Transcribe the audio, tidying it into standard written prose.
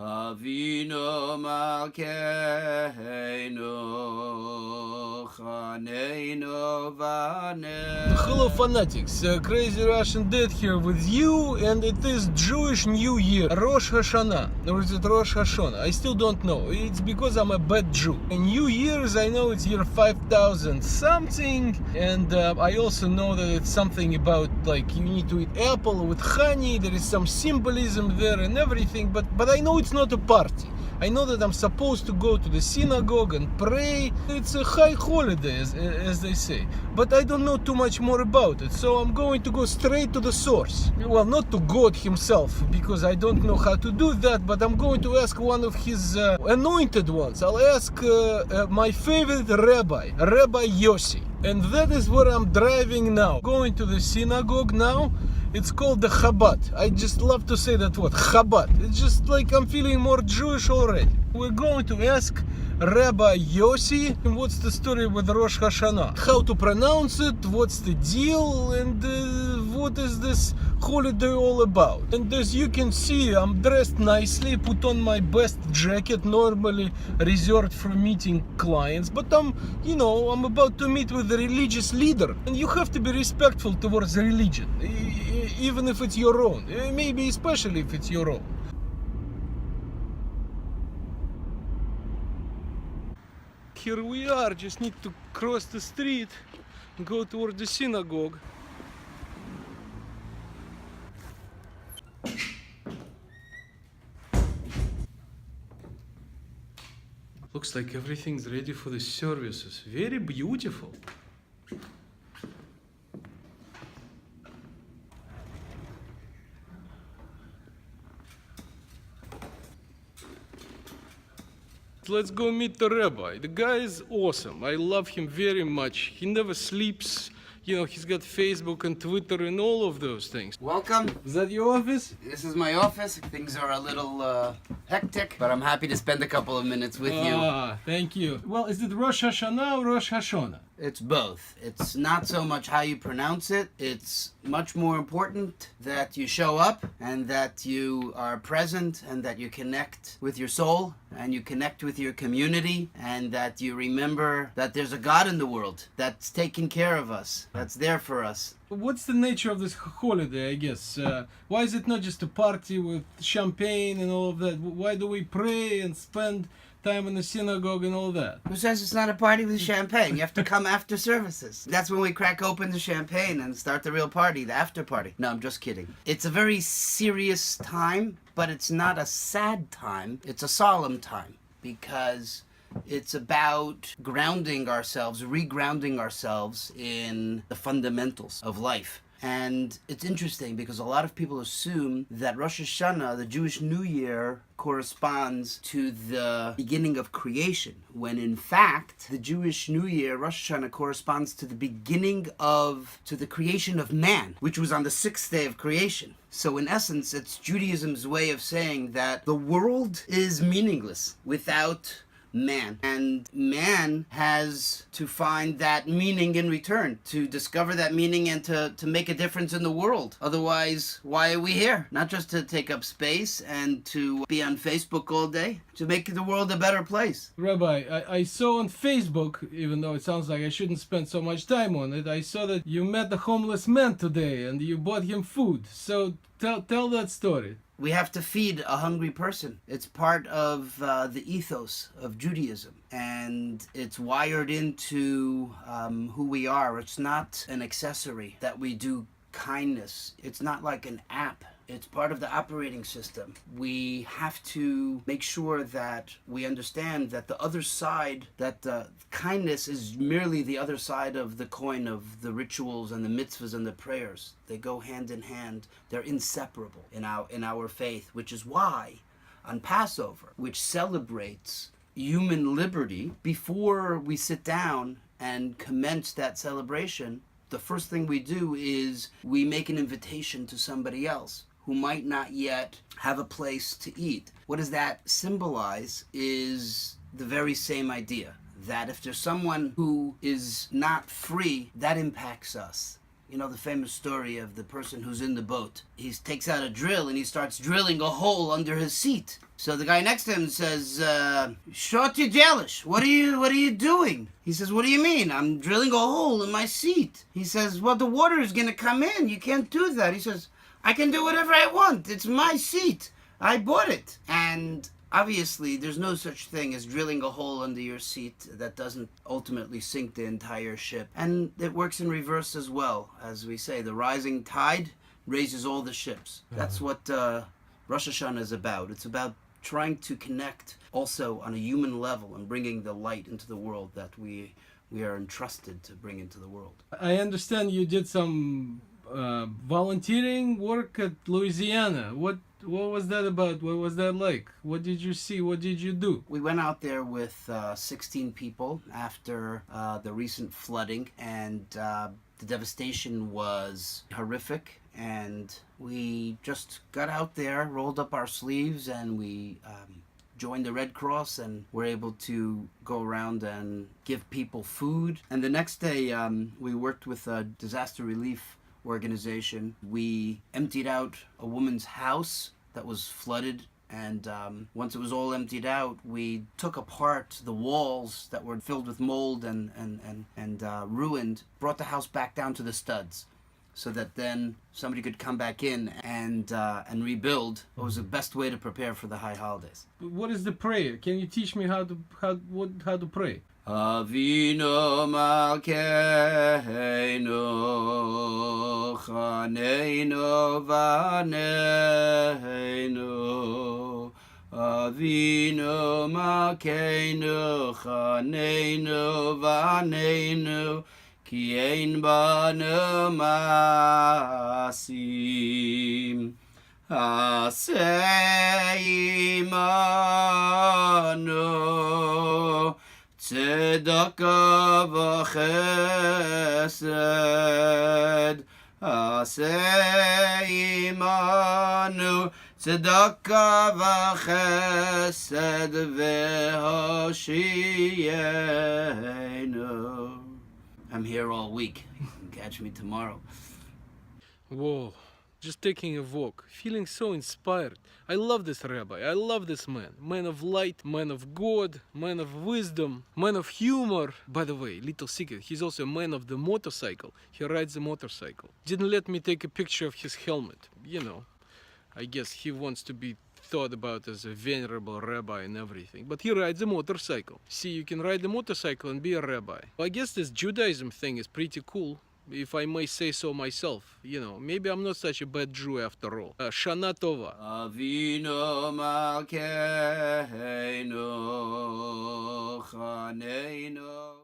Avinu Malkeinu Chaneinu Vanenu. Hello fanatics, Crazy Russian Dad here with you, and it is Jewish New Year, Rosh Hashanah, or is it Rosh Hashanah? I still don't know, it's because I'm a bad Jew. And New Year's, I know it's year 5000 something, and I also know that it's something about like you need to eat apple with honey, there is some symbolism there and everything, but I know it's not a party. I know that I'm supposed to go to the synagogue and pray. It's a high holiday, as they say. But I don't know too much more about it, so I'm going to go straight to the source. Well, not to God himself, because I don't know how to do that, but I'm going to ask one of his anointed ones. I'll ask my favorite rabbi, Rabbi Yossi. And that is where I'm driving now. Going to the synagogue now. It's called the Chabad. I just love to say that word, Chabad. It's just like I'm feeling more Jewish already. We're going to ask Rabbi Yossi what's the story with Rosh Hashanah, how to pronounce it, what's the deal, and what is this holiday all about. And as you can see, I'm dressed nicely, put on my best jacket, normally reserved for meeting clients, but I'm about to meet with a religious leader, and you have to be respectful towards religion, even if it's your own, maybe especially if it's your own. Here we are, just need to cross the street and go toward the synagogue. Looks like everything's ready for the services. Very beautiful. Let's go meet the rabbi. The guy is awesome. I love him very much. He never sleeps. He's got Facebook and Twitter and all of those things. Welcome. Is that your office? This is my office. Things are a little hectic, but I'm happy to spend a couple of minutes with you. Thank you. Well, is it Rosh Hashanah or Rosh Hashanah? It's both. It's not so much how you pronounce it. It's much more important that you show up and that you are present and that you connect with your soul and you connect with your community and that you remember that there's a God in the world that's taking care of us, that's there for us. What's the nature of this holiday, I guess? Why is it not just a party with champagne and all of that? Why do we pray and spend time in the synagogue and all that? Who says it's not a party with champagne? You have to come after services. That's when we crack open the champagne and start the real party, the after party. No, I'm just kidding. It's a very serious time, but it's not a sad time. It's a solemn time because it's about grounding ourselves, regrounding ourselves in the fundamentals of life. And it's interesting because a lot of people assume that Rosh Hashanah, the Jewish New Year, corresponds to the beginning of creation, when in fact the Jewish New Year, Rosh Hashanah, corresponds to the to the creation of man, which was on the 6th day of creation. So in essence, it's Judaism's way of saying that the world is meaningless without man, and man has to find that meaning in return, to discover that meaning and to make a difference in the world. Otherwise, why are we here? Not just to take up space and to be on Facebook all day, to make the world a better place. Rabbi, I saw on Facebook, even though it sounds like I shouldn't spend so much time on it, I saw that you met a homeless man today and you bought him food. So tell that story. We have to feed a hungry person. It's part of the ethos of Judaism, and it's wired into who we are. It's not an accessory that we do kindness. It's not like an app. It's part of the operating system. We have to make sure that we understand that the other side, that kindness is merely the other side of the coin of the rituals and the mitzvahs and the prayers. They go hand in hand. They're inseparable in our faith, which is why on Passover, which celebrates human liberty, before we sit down and commence that celebration, the first thing we do is we make an invitation to somebody else who might not yet have a place to eat. What does that symbolize is the very same idea, that if there's someone who is not free, that impacts us. You know the famous story of the person who's in the boat. He takes out a drill and he starts drilling a hole under his seat. So the guy next to him says, Shorty Jalish, what are you doing? He says, what do you mean? I'm drilling a hole in my seat. He says, well, the water is going to come in. You can't do that. He says, I can do whatever I want. It's my seat. I bought it. And obviously, there's no such thing as drilling a hole under your seat that doesn't ultimately sink the entire ship. And it works in reverse as well. As we say, the rising tide raises all the ships. That's what Rosh Hashanah is about. It's about trying to connect also on a human level and bringing the light into the world that we are entrusted to bring into the world. I understand you did some volunteering work at Louisiana. What was that about? What was that like? What did you see? What did you do? We went out there with 16 people after the recent flooding, and the devastation was horrific. And we just got out there, rolled up our sleeves, and we joined the Red Cross and were able to go around and give people food. And the next day, we worked with a disaster relief organization. We emptied out a woman's house that was flooded, and once it was all emptied out, we took apart the walls that were filled with mold and ruined, brought the house back down to the studs, so that then somebody could come back in and rebuild. What was the best way to prepare for the high holidays. What is the prayer? Can you teach me how to pray? Avinu Malkeinu Chaneinu Vaneinu Avinu Malkeinu Chaneinu Vaneinu Ki ein banu masim Asei imanu Tzedakah v'chesed Asei imanu Tzedakah v'chesed v'hoshiyenu. I'm here all week. You can catch me tomorrow. Whoa, just taking a walk, feeling so inspired. I love this rabbi, I love this man. Man of light, man of God, man of wisdom, man of humor. By the way, little secret, he's also a man of the motorcycle. He rides a motorcycle. Didn't let me take a picture of his helmet. You know, I guess he wants to be thought about as a venerable rabbi and everything, but he rides a motorcycle. See, you can ride a motorcycle and be a rabbi. I guess this Judaism thing is pretty cool, if I may say so myself. You know, maybe I'm not such a bad Jew after all. Shana Tova. Avinu Malkeinu Chaneinu